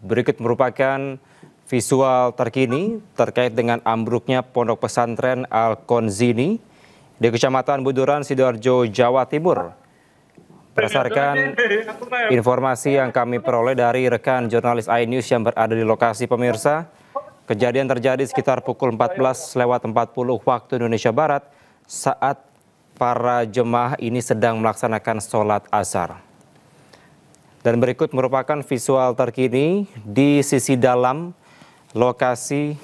Berikut merupakan visual terkini terkait dengan ambruknya Pondok Pesantren Al-Konzini di Kecamatan Buduran, Sidoarjo, Jawa Timur. Berdasarkan informasi yang kami peroleh dari rekan jurnalis iNews yang berada di lokasi, pemirsa, kejadian terjadi sekitar pukul 14.40 waktu Indonesia Barat saat para jemaah ini sedang melaksanakan sholat asar. Dan berikut merupakan visual terkini di sisi dalam lokasi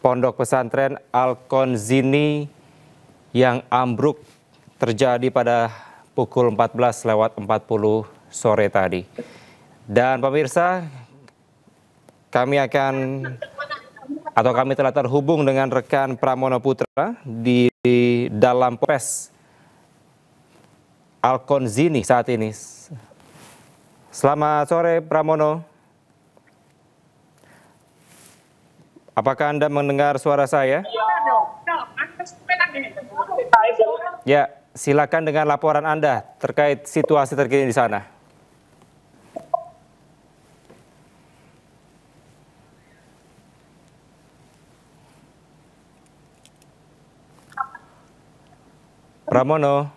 Pondok Pesantren Al-Konzini yang ambruk terjadi pada pukul 14.40 sore tadi. Dan pemirsa, kami telah terhubung dengan rekan Pramono Putra di dalam Polres Al-Konzini saat ini. Selamat sore, Pramono. Apakah Anda mendengar suara saya? Ya, silakan dengan laporan Anda terkait situasi terkini di sana. Pramono.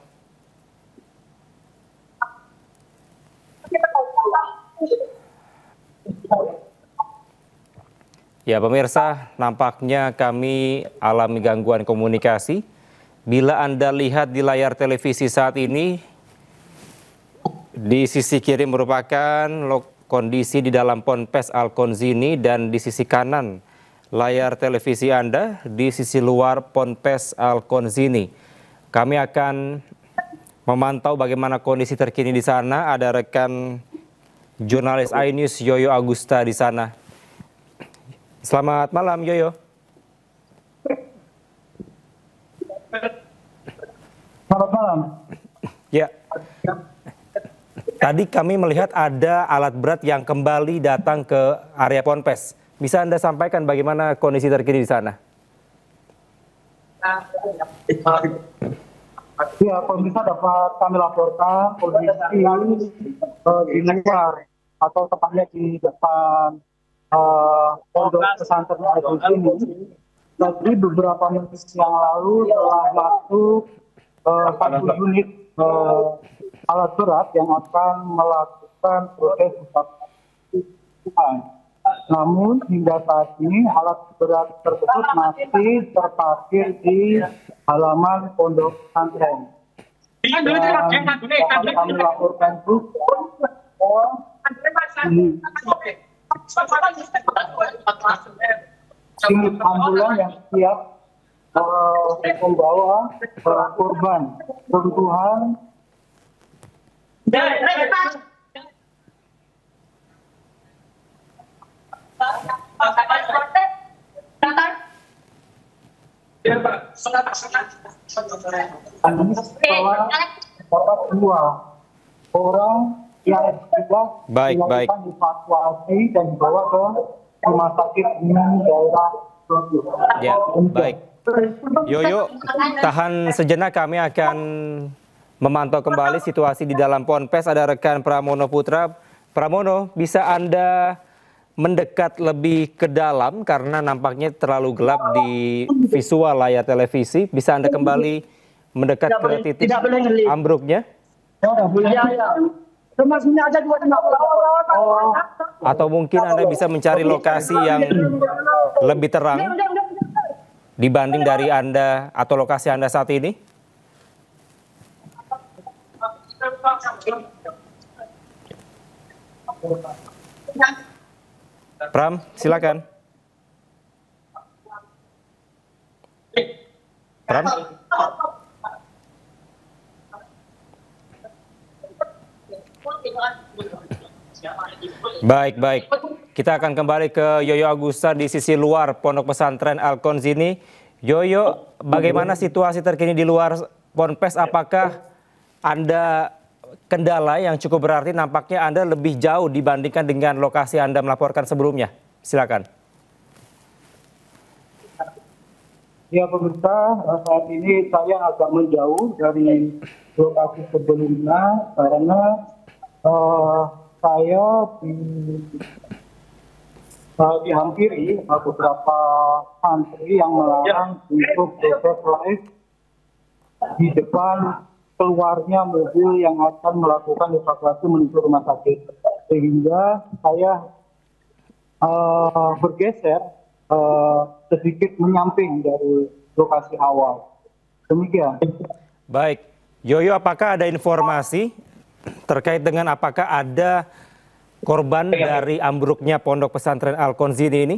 Ya, pemirsa, nampaknya kami alami gangguan komunikasi. Bila Anda lihat di layar televisi saat ini, di sisi kiri merupakan kondisi di dalam Ponpes Al-Konzini dan di sisi kanan layar televisi Anda di sisi luar Ponpes Al-Konzini. Kami akan memantau bagaimana kondisi terkini di sana. Ada rekan jurnalis iNews Yoyo Agusta di sana. Selamat malam, Yoyo. Selamat malam. Ya. Tadi kami melihat ada alat berat yang kembali datang ke area Ponpes. Bisa Anda sampaikan bagaimana kondisi terkini di sana? Ya, pemirsa dapat kami laporkan kondisi di luar atau tepatnya di depan Pondok Pesantren Al-Konzini. Tadi beberapa menit yang lalu telah masuk 1 unit alat berat yang akan melakukan proses evakuasi. Namun hingga saat ini alat berat tersebut masih terparkir di halaman Pondok Pesantren. Dan dapat kami laporkan juga unit ambulan yang siap membawa korban runtuhan setelah dapat 2 orang yang sudah dilakukan evakuasi dan dibawa ke rumah sakit umum daerah. Ya, baik. Yoyo, tahan sejenak, kami akan memantau kembali situasi di dalam Ponpes. Ada rekan Pramono Putra. Pramono, bisa Anda mendekat lebih ke dalam karena nampaknya terlalu gelap di visual layar televisi. Bisa Anda kembali mendekat ke titik ambruknya? Atau mungkin Anda bisa mencari lokasi yang lebih terang dibanding dari Anda atau lokasi Anda saat ini? Pram, silakan. Pram? Baik. Kita akan kembali ke Yoyo Agusta di sisi luar Pondok Pesantren Al-Konzini. Yoyo, bagaimana situasi terkini di luar Ponpes? Apakah Anda kendala yang cukup berarti? Nampaknya Anda lebih jauh dibandingkan dengan lokasi Anda melaporkan sebelumnya. Silakan. Ya pemirsa, saat ini saya agak menjauh dari lokasi sebelumnya karena saya di dihampiri beberapa santri yang melarang untuk proses live di depan keluarnya mobil yang akan melakukan evakuasi menuju rumah sakit, sehingga saya bergeser sedikit menyamping dari lokasi awal. Demikian. Baik, Yoyo, apakah ada informasi terkait dengan apakah ada korban dari ambruknya pondok pesantren Al-Konzini ini?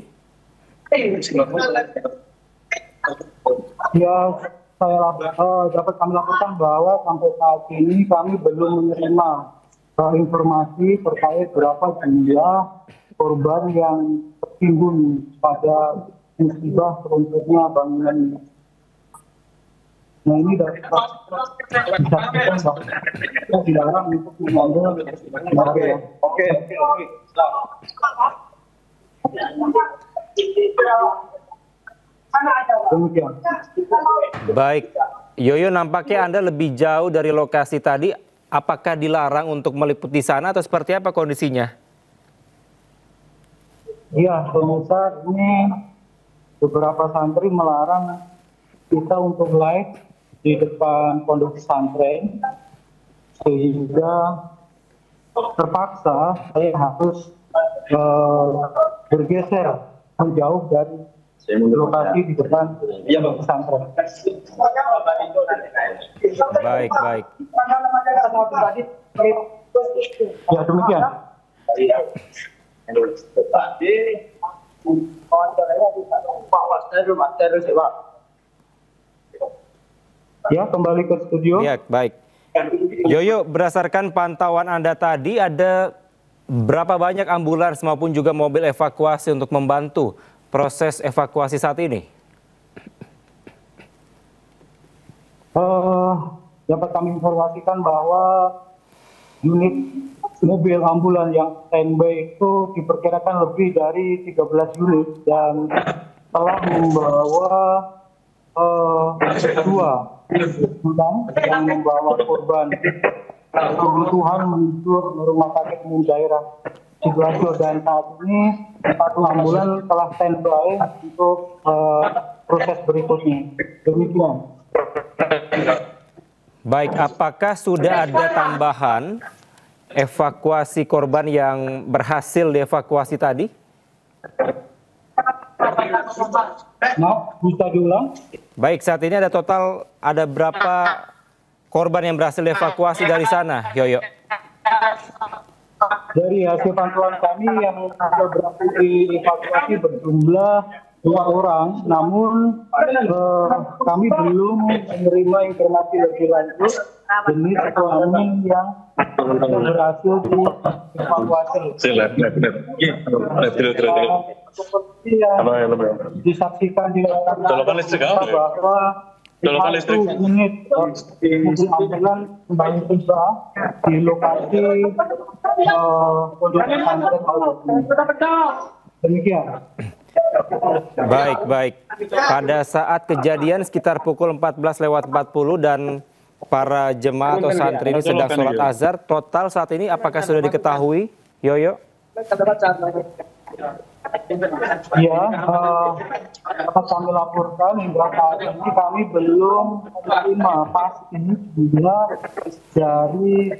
Ya, saya dapat kami laporkan bahwa sampai saat ini kami belum menerima informasi terkait berapa jumlah korban yang tertimbun pada musibah runtuhnya bangunan ini. Nah, ini dapat disaksikan bahwa kita dilarang untuk mengambil mobil. Oke. Demikian. Baik, Yoyo, nampaknya Anda lebih jauh dari lokasi tadi. Apakah dilarang untuk meliput di sana atau seperti apa kondisinya? Iya, pemirsa, ini beberapa santri melarang kita untuk live di depan pondok pesantren, sehingga terpaksa saya harus bergeser menjauh dari lokasi di depan pondok pesantren. Baik. Ya, demikian. Ya, kembali ke studio. Ya, baik. Yoyo, berdasarkan pantauan Anda tadi, ada berapa banyak ambulans maupun juga mobil evakuasi untuk membantu proses evakuasi saat ini? Dapat kami informasikan bahwa unit mobil ambulan yang standby itu diperkirakan lebih dari 13 unit dan telah membawa dua ambulans yang membawa korban kebutuhan menuju rumah sakit umum daerah Sidoarjo, dan saat ini satu ambulans telah standby untuk proses berikutnya. Demikian. Baik, apakah sudah ada tambahan evakuasi korban yang berhasil dievakuasi tadi? Maaf, bisa diulang? Baik, saat ini ada berapa korban yang berhasil dievakuasi dari sana, Yoyo? Dari hasil pantauan kami yang berhasil dievakuasi berjumlah 2 orang, namun kami belum menerima informasi lebih lanjut jenis kelamin yang berhasil dievakuasi. Seperti yang disaksikan di bahwa satu unit mobil ambulan kembali tiba di lokasi pondok pesantren Al-Konzini. Demikian. Baik. Pada saat kejadian sekitar pukul 14.40 dan para jemaah atau santri ini sedang sholat azhar, total saat ini apakah sudah diketahui, Yoyo? Ya, dapat kami laporkan hingga saat ini kami belum menerima pasti jumlah dari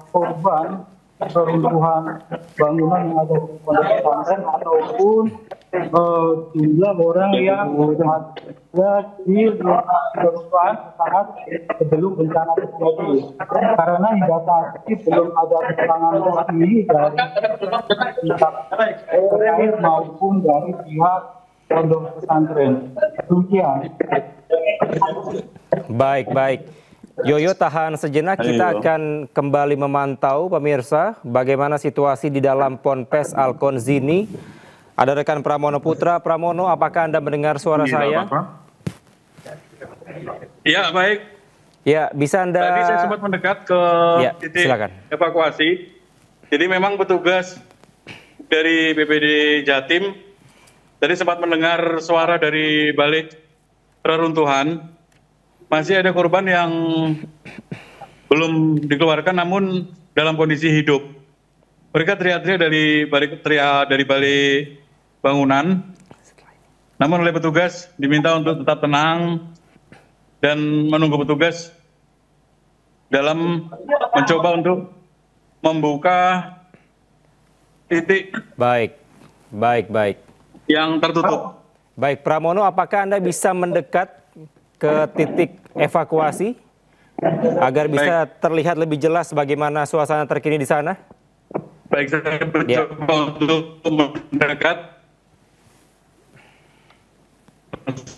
korban keruntuhan bangunan yang ada di pondok pesantren ataupun jumlah orang yang ada di lokasi keruntuhan saat sebelum bencana terjadi. Karena hingga saat ini belum ada keterangan resmi dari pihak terkait maupun dari pihak pondok pesantren. Demikian. Baik. Yoyo, tahan sejenak, kita akan kembali memantau pemirsa bagaimana situasi di dalam Ponpes Al-Konzini. Ada rekan Pramono Putra. Pramono, apakah Anda mendengar suara saya? Ya, baik. Ya, bisa Anda... Tadi saya sempat mendekat ke titik evakuasi. Jadi memang petugas dari BPD Jatim tadi sempat mendengar suara dari balik reruntuhan. Masih ada korban yang belum dikeluarkan namun dalam kondisi hidup. Mereka teriak-teriak dari balik bangunan. Namun oleh petugas diminta untuk tetap tenang dan menunggu petugas dalam mencoba untuk membuka titik yang tertutup. Baik, Pramono, apakah Anda bisa mendekat ke titik evakuasi agar bisa terlihat lebih jelas bagaimana suasana terkini di sana? Baik, saya mencoba untuk mendekat.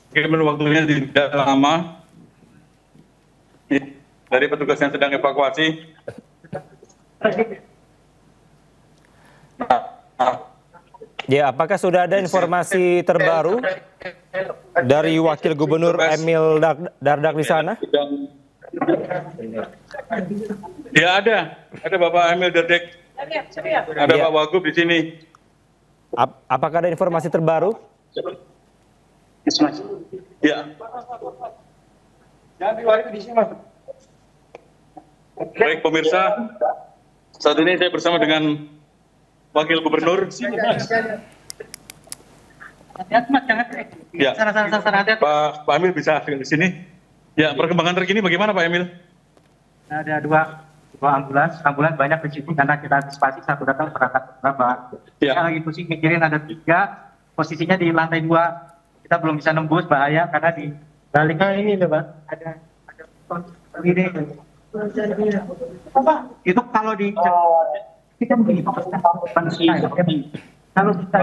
Meskipun waktunya tidak lama, dari petugas yang sedang evakuasi. Ya, apakah sudah ada informasi terbaru dari Wakil Gubernur Emil Dardak di sana? Ya, ada Bapak Emil Dardak, ada Pak Wagub di sini. Apakah ada informasi terbaru? Ya. Baik pemirsa, saat ini saya bersama dengan Wakil Gubernur. Ya, Pak Emil bisa di sini. Ya, perkembangan terkini bagaimana Pak Emil? Ada dua ambulans banyak di sini karena kita antisipasi satu datang berangkat berapa. Kita lagi pusing mikirin ada 3, posisinya di lantai 2. Kita belum bisa nembus, bahaya karena di baliknya ini loh Pak. Ada ini. Itu kalau di kita kalau kita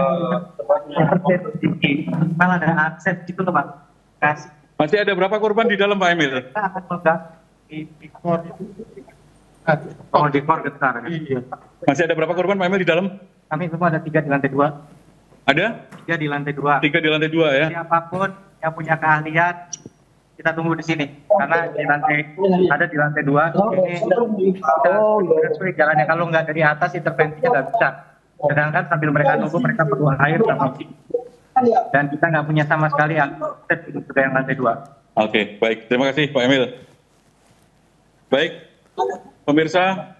malah ada akses gitu loh Pak. Kasih. Masih ada berapa korban di dalam Pak Emil? Kita akan meledak di kor getar. Masih ada berapa korban Pak Emil di dalam? Kami semua ada 3 di lantai 2. Ada? 3 di lantai 2. 3 di lantai 2 ya. Siapapun yang punya keahlian, kita tunggu di sini. Karena di lantai 2 ini kita jalannya, kalau nggak dari atas intervensinya nggak bisa. Sedangkan sambil mereka nunggu, mereka perlu air sama dan kita nggak punya sama sekali akses ke yang lantai 2. Oke, baik. Terima kasih Pak Emil. Baik, pemirsa.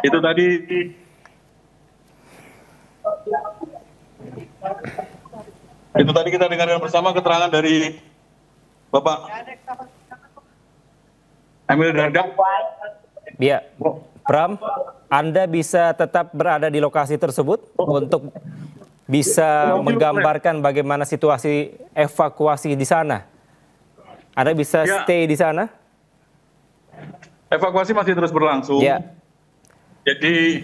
Itu tadi kita dengarkan bersama keterangan dari Bapak Emil Dardak. Ya, Pram, Anda bisa tetap berada di lokasi tersebut untuk bisa menggambarkan bagaimana situasi evakuasi di sana. Anda bisa stay di sana? Evakuasi masih terus berlangsung. Ya. Jadi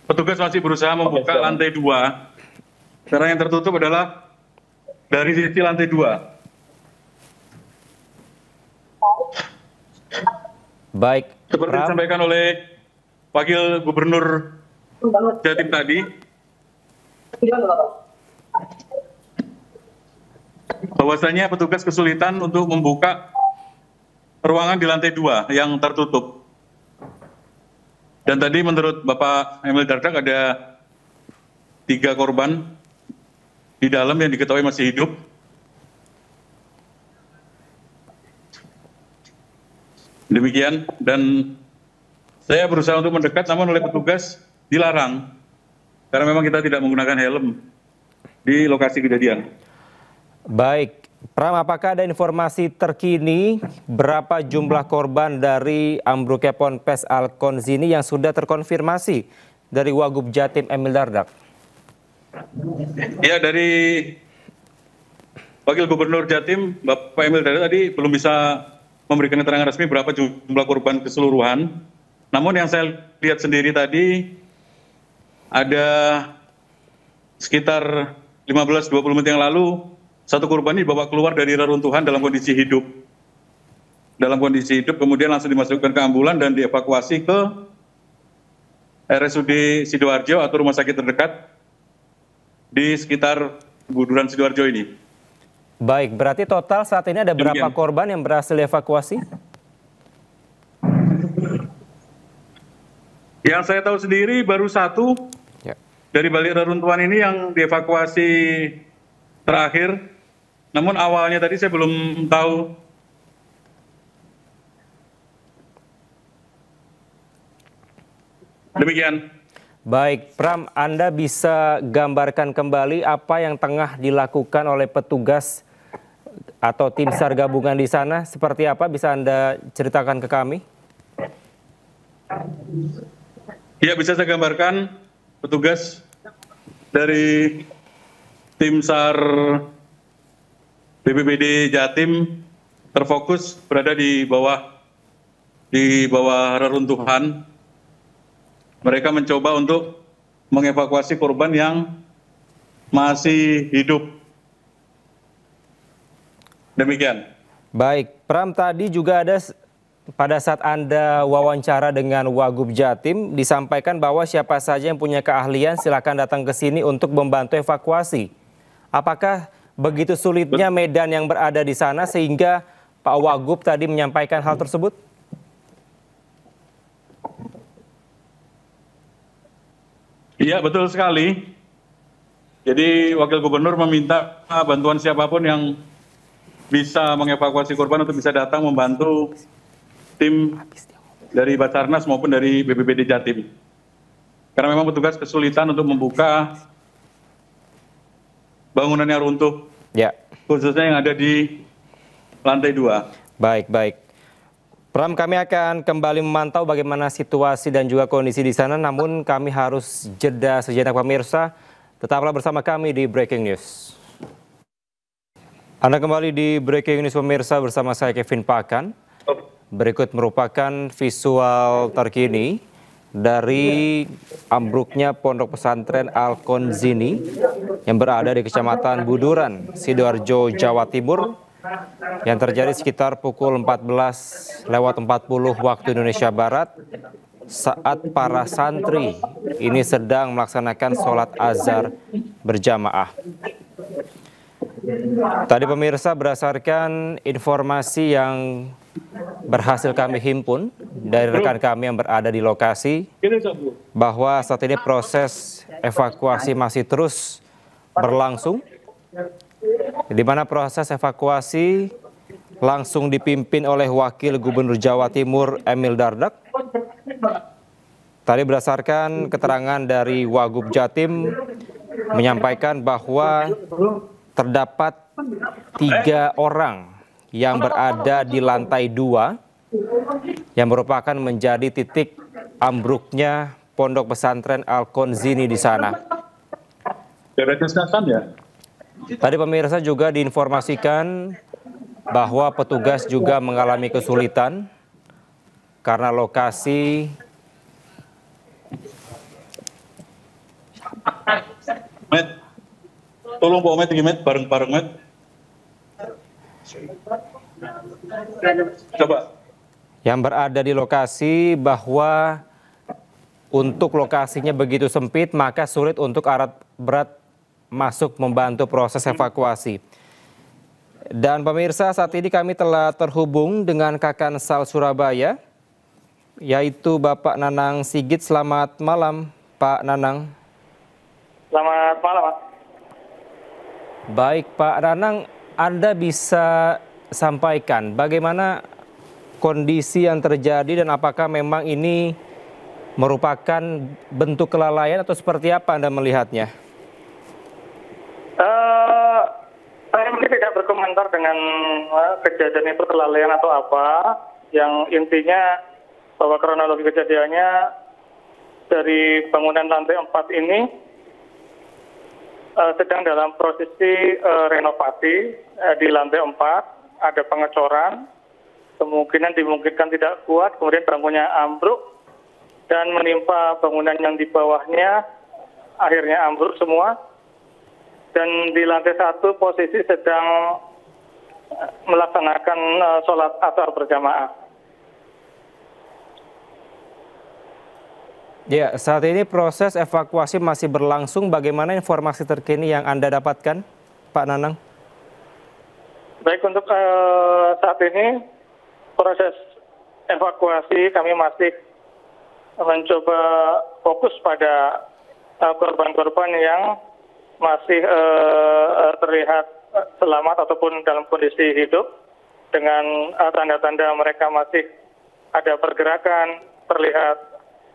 petugas masih berusaha membuka lantai 2. Karena yang tertutup adalah dari sisi lantai 2. Baik. Seperti disampaikan oleh Wakil Gubernur Jatim tadi, bahwasanya petugas kesulitan untuk membuka ruangan di lantai 2 yang tertutup. Dan tadi menurut Bapak Emil Dardak ada 3 korban di dalam yang diketahui masih hidup. Demikian, dan saya berusaha untuk mendekat namun oleh petugas dilarang. Karena memang kita tidak menggunakan helm di lokasi kejadian. Baik. Pram, apakah ada informasi terkini berapa jumlah korban dari ambruknya Ponpes Al-Konzini yang sudah terkonfirmasi dari Wagub Jatim Emil Dardak? Ya, dari Wakil Gubernur Jatim Bapak Emil Dardak tadi belum bisa memberikan keterangan resmi berapa jumlah korban keseluruhan. Namun yang saya lihat sendiri tadi ada sekitar 15-20 menit yang lalu, 1 korban ini dibawa keluar dari reruntuhan dalam kondisi hidup. Kemudian langsung dimasukkan ke ambulan dan dievakuasi ke RSUD Sidoarjo atau rumah sakit terdekat di sekitar Buduran Sidoarjo ini. Baik, berarti total saat ini ada berapa korban yang berhasil dievakuasi? Yang saya tahu sendiri baru 1 dari balik reruntuhan ini yang dievakuasi terakhir. Namun awalnya tadi saya belum tahu Demikian. Baik, Pram, Anda bisa gambarkan kembali apa yang tengah dilakukan oleh petugas atau tim SAR gabungan di sana? Seperti apa, bisa Anda ceritakan ke kami? Ya, bisa saya gambarkan. Petugas dari tim SAR BPBD Jatim terfokus berada di bawah reruntuhan. Mereka mencoba untuk mengevakuasi korban yang masih hidup. Demikian. Baik, Pram, tadi juga ada pada saat Anda wawancara dengan Wagub Jatim disampaikan bahwa siapa saja yang punya keahlian silakan datang ke sini untuk membantu evakuasi. Apakah begitu sulitnya medan yang berada di sana sehingga Pak Wagub tadi menyampaikan hal tersebut? Iya, betul sekali. Jadi Wakil Gubernur meminta bantuan siapapun yang bisa mengevakuasi korban untuk bisa datang membantu tim dari Basarnas maupun dari BPBD Jatim. Karena memang petugas kesulitan untuk membuka bangunan yang runtuh, ya, khususnya yang ada di lantai 2. Baik. Pram, kami akan kembali memantau bagaimana situasi dan juga kondisi di sana, namun kami harus jeda sejenak pemirsa. Tetaplah bersama kami di Breaking News. Anda kembali di Breaking News pemirsa bersama saya Kevin Pakan. Berikut merupakan visual terkini dari ambruknya Pondok Pesantren Al-Konzini yang berada di Kecamatan Buduran, Sidoarjo, Jawa Timur, yang terjadi sekitar pukul 14.40 waktu Indonesia Barat saat para santri ini sedang melaksanakan sholat azhar berjamaah. Tadi pemirsa, berdasarkan informasi yang berhasil kami himpun dari rekan kami yang berada di lokasi, bahwa saat ini proses evakuasi masih terus berlangsung, di mana proses evakuasi langsung dipimpin oleh Wakil Gubernur Jawa Timur Emil Dardak. Tadi berdasarkan keterangan dari Wagub Jatim menyampaikan bahwa terdapat 3 orang yang berada di lantai 2 yang merupakan menjadi titik ambruknya Pondok Pesantren Al-Konzini di sana. Tadi pemirsa juga diinformasikan bahwa petugas juga mengalami kesulitan karena lokasi Tolong Pak Met, bareng-bareng Met. Coba. Yang berada di lokasi bahwa untuk lokasinya begitu sempit, maka sulit untuk alat berat masuk membantu proses evakuasi. Dan pemirsa, saat ini kami telah terhubung dengan Kakansal Surabaya, yaitu Bapak Nanang Sigit. Selamat malam, Pak Nanang. Selamat malam, Pak. Baik, Pak Nanang, Anda bisa sampaikan bagaimana kondisi yang terjadi dan apakah memang ini merupakan bentuk kelalaian atau seperti apa Anda melihatnya? Saya mungkin tidak berkomentar dengan kejadian itu kelalaian atau apa. Yang intinya bahwa kronologi kejadiannya dari bangunan lantai 4 ini sedang dalam prosesi renovasi di lantai 4, ada pengecoran, dimungkinkan tidak kuat, kemudian bangunnya ambruk dan menimpa bangunan yang di bawahnya, akhirnya ambruk semua. Dan di lantai 1 posisi sedang melaksanakan sholat asar berjamaah. Ya, saat ini proses evakuasi masih berlangsung. Bagaimana informasi terkini yang Anda dapatkan, Pak Nanang? Baik, untuk saat ini proses evakuasi kami masih mencoba fokus pada korban-korban yang masih terlihat selamat ataupun dalam kondisi hidup dengan tanda-tanda mereka masih ada pergerakan, terlihat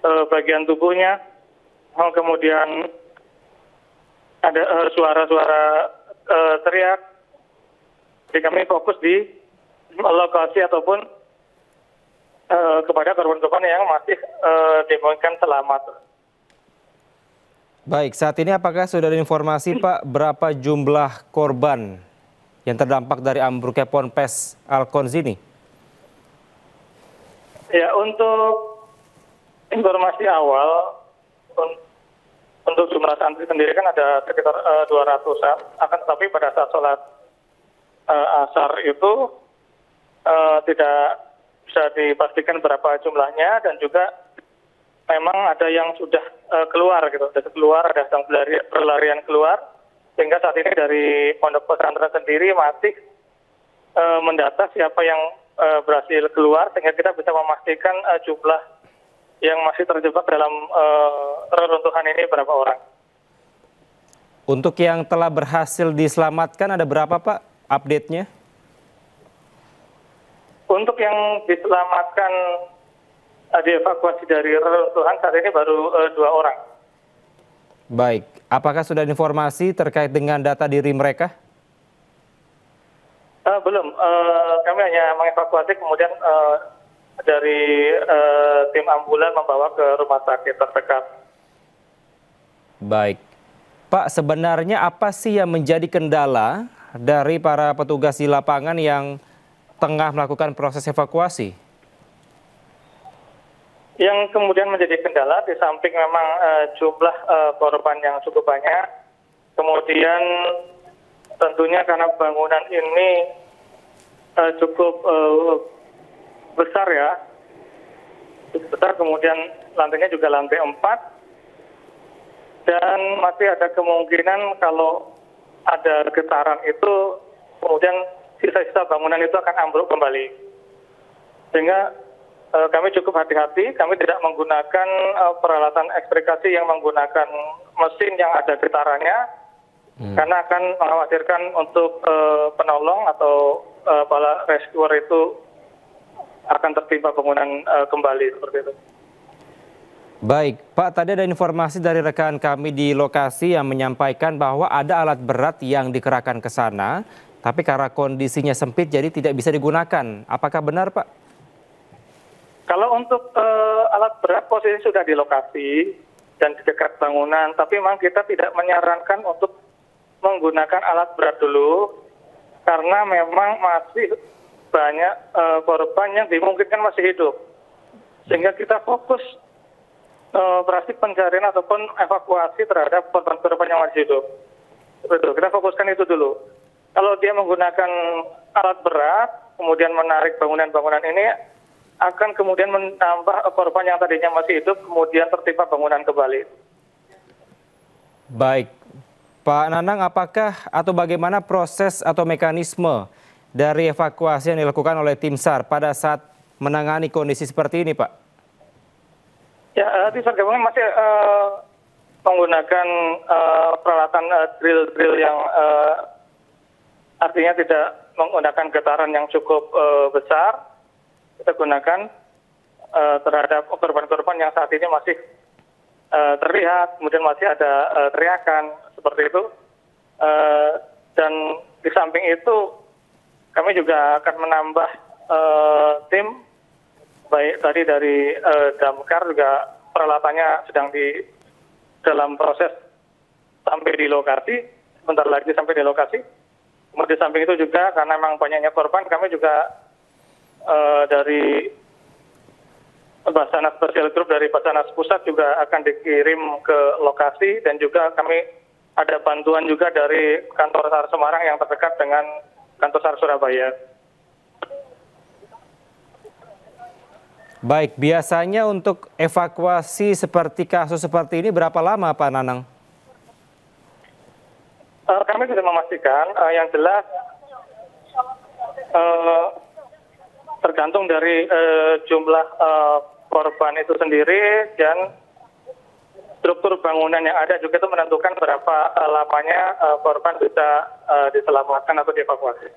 bagian tubuhnya, kemudian ada suara-suara teriak. Jadi kami fokus di lokasi ataupun kepada korban-korban yang masih dimungkinkan selamat. Baik, saat ini apakah sudah ada informasi Pak berapa jumlah korban yang terdampak dari ambruknya Ponpes Al-Konz ini? Ya, untuk informasi awal, untuk jumlah santri sendiri kan ada sekitar 200-an, akan tetapi pada saat sholat asar itu tidak bisa dipastikan berapa jumlahnya, dan juga memang ada yang sudah keluar gitu, ada yang berlarian keluar, sehingga saat ini dari pondok pesantren sendiri masih mendata siapa yang berhasil keluar, sehingga kita bisa memastikan jumlah yang masih terjebak dalam reruntuhan ini berapa orang. Untuk yang telah berhasil diselamatkan ada berapa Pak update-nya? Untuk yang diselamatkan dievakuasi dari reruntuhan saat ini baru 2 orang. Baik, apakah sudah ada informasi terkait dengan data diri mereka? Belum, kami hanya mengevakuasi, kemudian dari tim ambulan membawa ke rumah sakit terdekat. Baik, Pak, sebenarnya apa sih yang menjadi kendala dari para petugas di lapangan yang tengah melakukan proses evakuasi? Yang kemudian menjadi kendala, di samping memang jumlah korban yang cukup banyak, kemudian tentunya karena bangunan ini cukup besar ya, kemudian lantainya juga lantai 4, dan masih ada kemungkinan kalau ada getaran itu, kemudian sisa-sisa bangunan itu akan ambruk kembali. Sehingga kami cukup hati-hati, kami tidak menggunakan peralatan ekstrikasi yang menggunakan mesin yang ada getarannya, karena akan mengkhawatirkan untuk penolong atau para rescuer itu akan tertimpa bangunan kembali seperti itu. Baik, Pak, tadi ada informasi dari rekan kami di lokasi yang menyampaikan bahwa ada alat berat yang dikerahkan ke sana, tapi karena kondisinya sempit jadi tidak bisa digunakan. Apakah benar, Pak? Kalau untuk alat berat posisi sudah di lokasi dan di dekat bangunan, tapi memang kita tidak menyarankan untuk menggunakan alat berat dulu, karena memang masih banyak korban yang dimungkinkan masih hidup. Sehingga kita fokus operasi pencarian ataupun evakuasi terhadap korban-korban yang masih hidup. Betul, kita fokuskan itu dulu. Kalau dia menggunakan alat berat, kemudian menarik bangunan-bangunan ini, akan kemudian menambah korban yang tadinya masih hidup, kemudian tertimpa bangunan kembali. Baik, Pak Nanang, apakah atau bagaimana proses atau mekanisme dari evakuasi yang dilakukan oleh tim SAR pada saat menangani kondisi seperti ini, Pak? Ya, tim SAR gabungan masih menggunakan peralatan drill yang artinya tidak menggunakan getaran yang cukup besar. Kita gunakan terhadap korban-korban yang saat ini masih terlihat, kemudian masih ada teriakan seperti itu. Dan di samping itu kami juga akan menambah tim, baik tadi dari damkar juga peralatannya sedang di dalam proses sampai di lokasi, sebentar lagi sampai di lokasi. Kemudian di samping itu juga karena memang banyaknya korban, kami juga dari Basarnas Special Group dari Basarnas Pusat juga akan dikirim ke lokasi, dan juga kami ada bantuan juga dari kantor SAR Semarang yang terdekat dengan kantor SAR Surabaya. Baik, biasanya untuk evakuasi seperti kasus seperti ini berapa lama, Pak Nanang? Kami sudah memastikan, yang jelas tergantung dari jumlah korban itu sendiri dan struktur bangunan yang ada juga itu menentukan berapa lamanya korban bisa diselamatkan atau dievakuasi.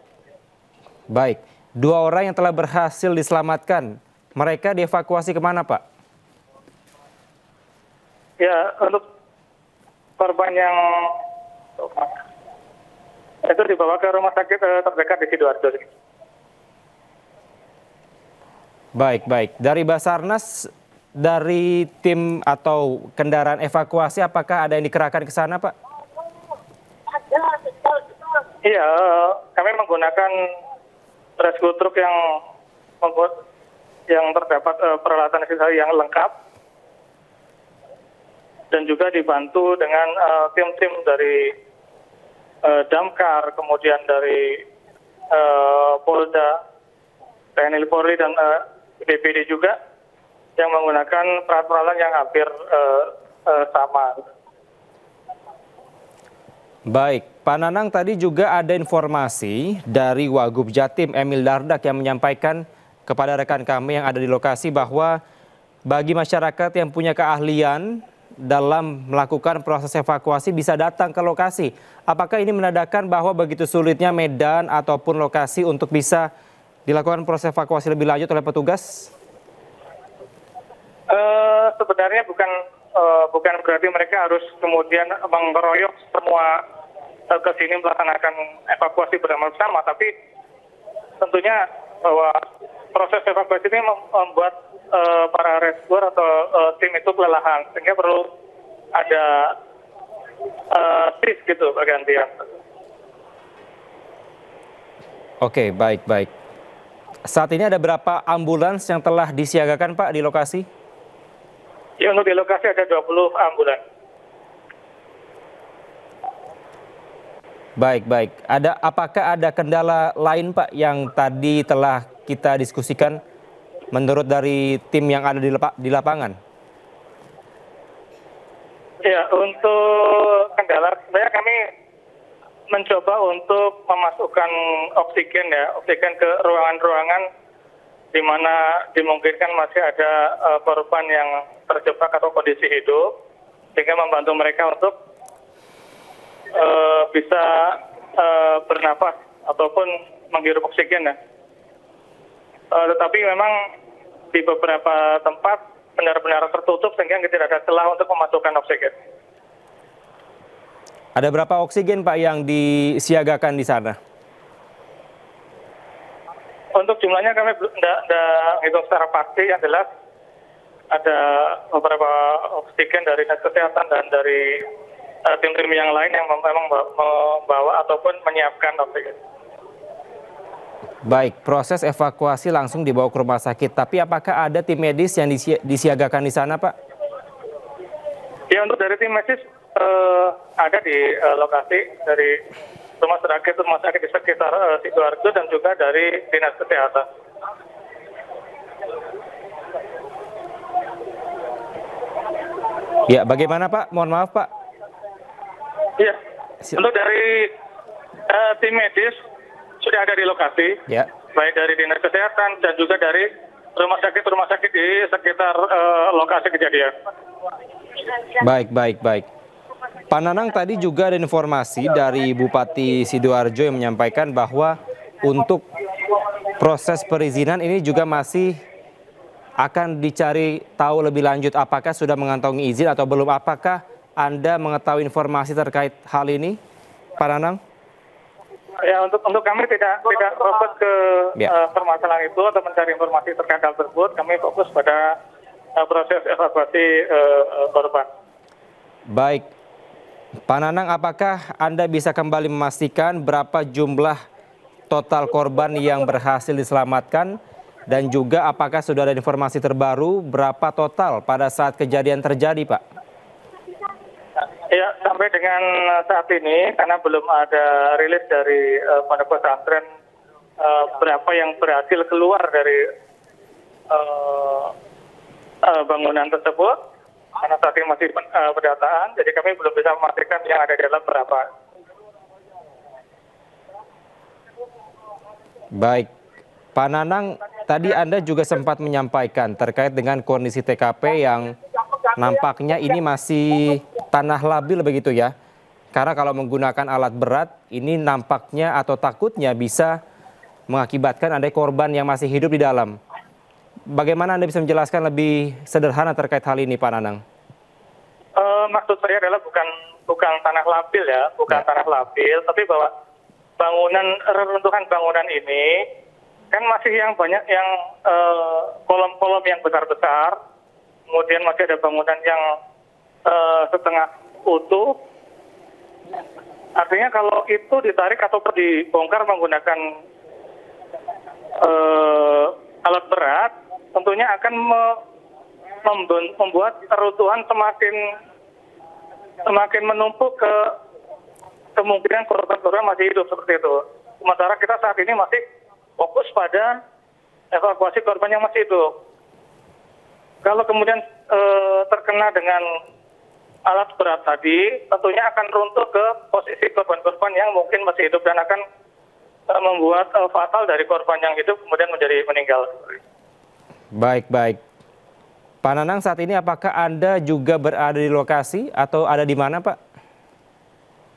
Baik, 2 orang yang telah berhasil diselamatkan, mereka dievakuasi kemana, Pak? Ya, untuk korban yang itu dibawa ke rumah sakit terdekat di Sidoarjo. Baik, baik. Dari Basarnas, dari tim atau kendaraan evakuasi, apakah ada yang dikerahkan ke sana, Pak? Iya, kami menggunakan rescue truk yang terdapat peralatan yang lengkap dan juga dibantu dengan tim-tim dari Damkar, kemudian dari Polda, TNI Polri dan BPD juga yang menggunakan peralatan yang hampir sama. Baik, Pak Nanang, tadi juga ada informasi dari Wagub Jatim Emil Dardak yang menyampaikan kepada rekan kami yang ada di lokasi bahwa bagi masyarakat yang punya keahlian dalam melakukan proses evakuasi bisa datang ke lokasi. Apakah ini menandakan bahwa begitu sulitnya medan ataupun lokasi untuk bisa dilakukan proses evakuasi lebih lanjut oleh petugas? Sebenarnya bukan berarti mereka harus kemudian mengeroyok semua ke sini melaksanakan evakuasi bersama-sama, tapi tentunya bahwa proses evakuasi ini membuat para rescuer atau tim itu kelelahan, sehingga perlu ada shift gitu pergantian. Oke, baik, baik. Saat ini ada berapa ambulans yang telah disiagakan, Pak, di lokasi? Ya, untuk di lokasi ada 20 ambulans. Baik, baik. Apakah ada kendala lain, Pak, yang tadi telah kita diskusikan menurut dari tim yang ada di lapangan? Ya, untuk kendala, sebenarnya kami mencoba untuk memasukkan oksigen ke ruangan-ruangan di mana dimungkinkan masih ada korban yang terjebak atau kondisi hidup, sehingga membantu mereka untuk bisa bernapas ataupun menghirup oksigen ya. Tetapi memang di beberapa tempat benar-benar tertutup sehingga tidak ada celah untuk memasukkan oksigen. Ada berapa oksigen, Pak, yang disiagakan di sana? Untuk jumlahnya kami tidak hitung secara pasti, yang jelas ada beberapa oksigen dari dinas kesehatan dan dari tim-tim yang lain yang memang membawa ataupun menyiapkan oksigen. Baik, proses evakuasi langsung dibawa ke rumah sakit. Tapi apakah ada tim medis yang disiagakan di sana, Pak? Ya, untuk dari tim medis ada di lokasi dari rumah sakit di sekitar Sidoarjo dan juga dari dinas kesehatan. Ya, bagaimana, Pak? Mohon maaf, Pak. Ya, untuk dari tim medis sudah ada di lokasi, ya, baik dari dinas kesehatan dan juga dari rumah sakit di sekitar lokasi kejadian. Baik, baik, baik. Pak Nanang, tadi juga ada informasi dari Bupati Sidoarjo yang menyampaikan bahwa untuk proses perizinan ini juga masih akan dicari tahu lebih lanjut apakah sudah mengantongi izin atau belum. Apakah Anda mengetahui informasi terkait hal ini, Pak Nanang? Ya, untuk kami tidak fokus ke permasalahan itu atau mencari informasi terkait hal tersebut. Kami fokus pada proses evakuasi korban. Baik, Pak Nanang, apakah Anda bisa kembali memastikan berapa jumlah total korban yang berhasil diselamatkan dan juga apakah sudah ada informasi terbaru berapa total pada saat kejadian terjadi, Pak? Ya, sampai dengan saat ini karena belum ada rilis dari Pondok Pesantren berapa yang berhasil keluar dari bangunan tersebut. Karena saat ini masih pendataan, jadi kami belum bisa memastikan yang ada di dalam berapa. Baik, Pak Nanang, tadi Anda juga sempat menyampaikan terkait dengan kondisi TKP yang nampaknya ini masih tanah labil begitu ya. Karena kalau menggunakan alat berat, ini nampaknya atau takutnya bisa mengakibatkan ada korban yang masih hidup di dalam. Bagaimana Anda bisa menjelaskan lebih sederhana terkait hal ini, Pak Nanang? maksud saya adalah bukan tanah labil ya, bukan tanah labil, tapi bahwa reruntuhan bangunan ini kan masih yang banyak yang kolom-kolom yang besar-besar, kemudian masih ada bangunan yang setengah utuh. Artinya kalau itu ditarik atau dibongkar menggunakan alat berat, tentunya akan membuat reruntuhan semakin menumpuk ke kemungkinan korban-korban masih hidup seperti itu. Sementara kita saat ini masih fokus pada evakuasi korban yang masih hidup. Kalau kemudian terkena dengan alat berat tadi, tentunya akan runtuh ke posisi korban-korban yang mungkin masih hidup dan akan membuat fatal dari korban yang hidup kemudian menjadi meninggal. Baik. Pak Nanang, saat ini apakah Anda juga berada di lokasi atau ada di mana, Pak?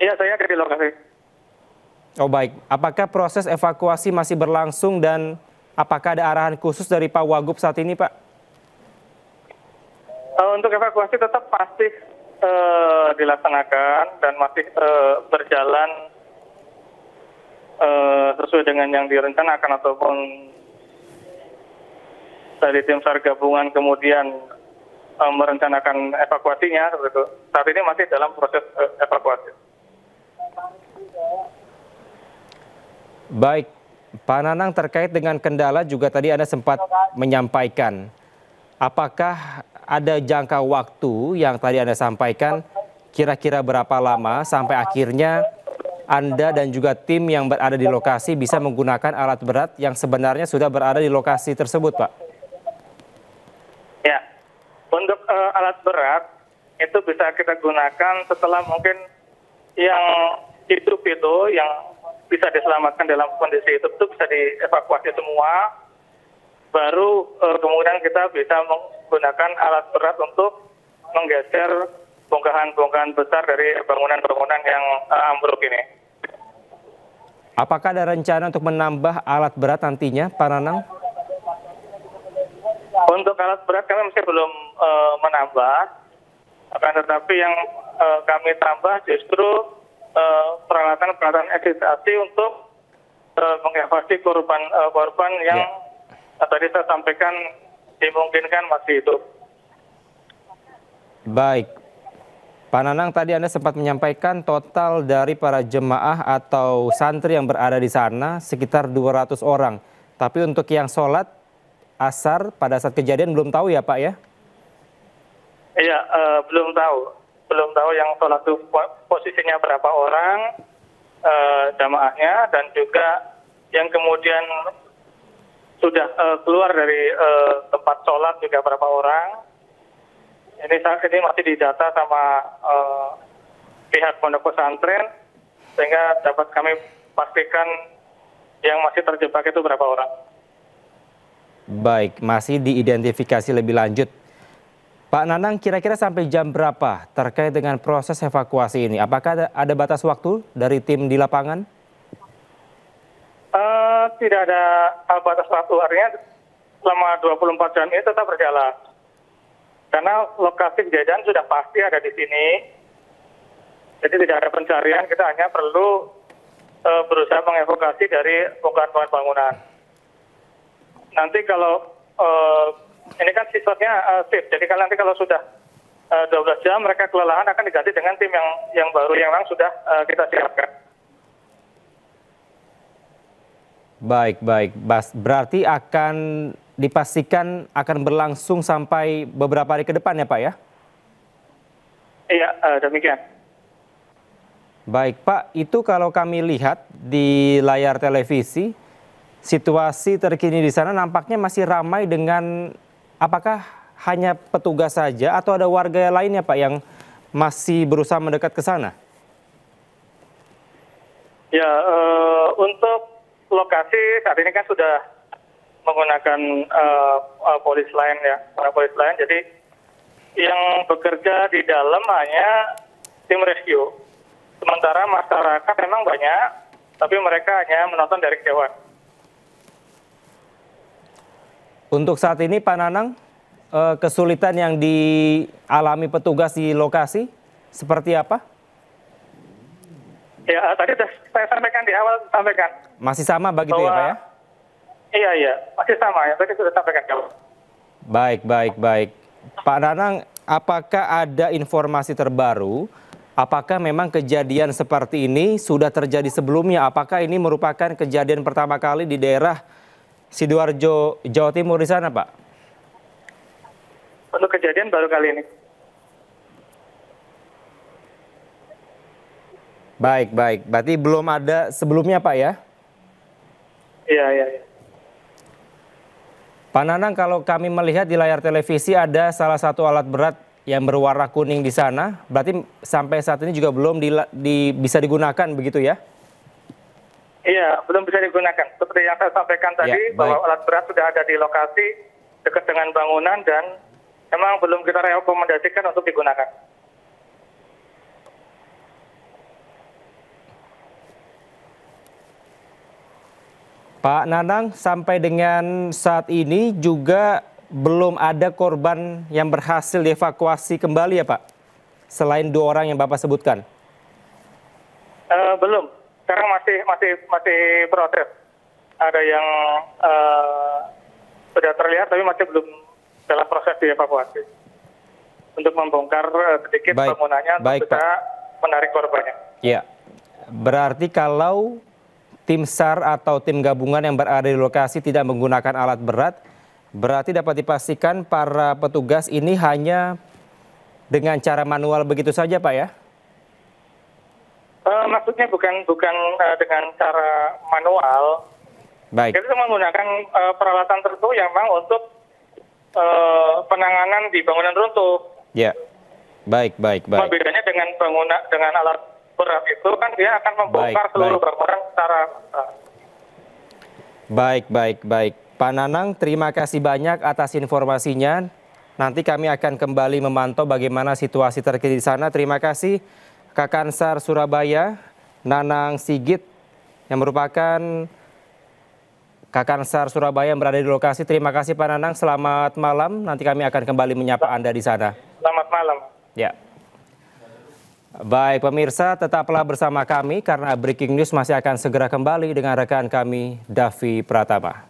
Iya, saya ada di lokasi. Oh baik, apakah proses evakuasi masih berlangsung dan apakah ada arahan khusus dari Pak Wagub saat ini, Pak? Untuk evakuasi tetap pasti dilaksanakan dan masih berjalan sesuai dengan yang direncanakan ataupun dari tim SAR gabungan kemudian merencanakan evakuasinya seperti itu. Saat ini masih dalam proses evakuasi. Baik, Pak Nanang, terkait dengan kendala juga tadi Anda sempat menyampaikan. Apakah ada jangka waktu yang tadi Anda sampaikan kira-kira berapa lama sampai akhirnya Anda dan juga tim yang berada di lokasi bisa menggunakan alat berat yang sebenarnya sudah berada di lokasi tersebut, Pak? Ya, untuk alat berat itu bisa kita gunakan setelah mungkin yang hidup itu yang bisa diselamatkan dalam kondisi itu bisa dievakuasi semua, baru kemudian kita bisa menggunakan alat berat untuk menggeser bongkahan-bongkahan besar dari bangunan-bangunan yang ambruk ini. Apakah ada rencana untuk menambah alat berat nantinya, Pak Nanang? Untuk alat berat kami masih belum menambah, akan tetapi yang kami tambah justru peralatan-peralatan evakuasi untuk mengevakuasi korban yang tadi saya sampaikan dimungkinkan masih hidup. Baik, Pak Nanang, tadi Anda sempat menyampaikan total dari para jemaah atau santri yang berada di sana sekitar 200 orang. Tapi untuk yang sholat asar pada saat kejadian belum tahu ya Pak ya? Iya, belum tahu. Belum tahu yang sholat itu posisinya berapa orang jamaahnya dan juga yang kemudian sudah keluar dari tempat sholat juga berapa orang. Ini saat ini masih didata sama pihak pondok pesantren sehingga dapat kami pastikan yang masih terjebak itu berapa orang. Baik, masih diidentifikasi lebih lanjut. Pak Nanang, kira-kira sampai jam berapa terkait dengan proses evakuasi ini? Apakah ada batas waktu dari tim di lapangan? Tidak ada batas waktu, artinya selama 24 jam ini tetap berjalan. Karena lokasi kejadian sudah pasti ada di sini, jadi tidak ada pencarian, kita hanya perlu berusaha mengevakuasi dari bongkahan bangunan. Nanti kalau ini kan sifatnya shift, jadi nanti kalau sudah 12 jam mereka kelelahan akan diganti dengan tim yang baru yang memang sudah kita siapkan. Baik. Berarti akan dipastikan akan berlangsung sampai beberapa hari ke depan ya Pak ya? Iya, demikian. Baik Pak, itu kalau kami lihat di layar televisi, situasi terkini di sana nampaknya masih ramai dengan, apakah hanya petugas saja atau ada warga lainnya Pak yang masih berusaha mendekat ke sana? Ya, untuk lokasi saat ini kan sudah menggunakan polis lain ya, para polis lain. Jadi yang bekerja di dalam hanya tim rescue. Sementara masyarakat memang banyak, tapi mereka hanya menonton dari kejauhan. Untuk saat ini Pak Nanang, kesulitan yang dialami petugas di lokasi seperti apa? Ya, tadi sudah saya sampaikan di awal, Masih sama begitu ya Pak ya? Iya, masih sama ya, tadi sudah sampaikan di awal. Baik. Pak Nanang, apakah ada informasi terbaru? Apakah memang kejadian seperti ini sudah terjadi sebelumnya? Apakah ini merupakan kejadian pertama kali di daerah Sidoarjo, Jawa Timur di sana, Pak? Untuk kejadian baru kali ini. Baik. Berarti belum ada sebelumnya, Pak ya? Iya. Pak Nanang, kalau kami melihat di layar televisi ada salah satu alat berat yang berwarna kuning di sana. Berarti sampai saat ini juga belum bisa digunakan begitu ya? Iya, belum bisa digunakan. Seperti yang saya sampaikan tadi, bahwa alat berat sudah ada di lokasi dekat dengan bangunan dan memang belum kita rekomendasikan untuk digunakan. Pak Nanang, sampai dengan saat ini juga belum ada korban yang berhasil dievakuasi kembali ya Pak? Selain 2 orang yang Bapak sebutkan? Belum. Sekarang masih proses. Ada yang sudah terlihat tapi masih belum dalam proses dievakuasi. Untuk membongkar sedikit bangunannya untuk bisa menarik korbannya. Ya. Berarti kalau tim SAR atau tim gabungan yang berada di lokasi tidak menggunakan alat berat, berarti dapat dipastikan para petugas ini hanya dengan cara manual begitu saja, Pak ya? Maksudnya bukan dengan cara manual. Baik. Kita menggunakan peralatan tertentu yang memang untuk penanganan di bangunan runtuh. Ya, baik. Bedanya dengan alat berat itu kan dia akan membongkar seluruh bangunan secara Baik. Pak Nanang, terima kasih banyak atas informasinya. Nanti kami akan kembali memantau bagaimana situasi terkini di sana. Terima kasih Kakansar Surabaya, Nanang Sigit, yang merupakan Kakansar Surabaya yang berada di lokasi. Terima kasih Pak Nanang, selamat malam. Nanti kami akan kembali menyapa Anda di sana. Selamat malam. Ya. Baik pemirsa, tetaplah bersama kami karena Breaking News masih akan segera kembali dengan rekan kami, Davi Pratama.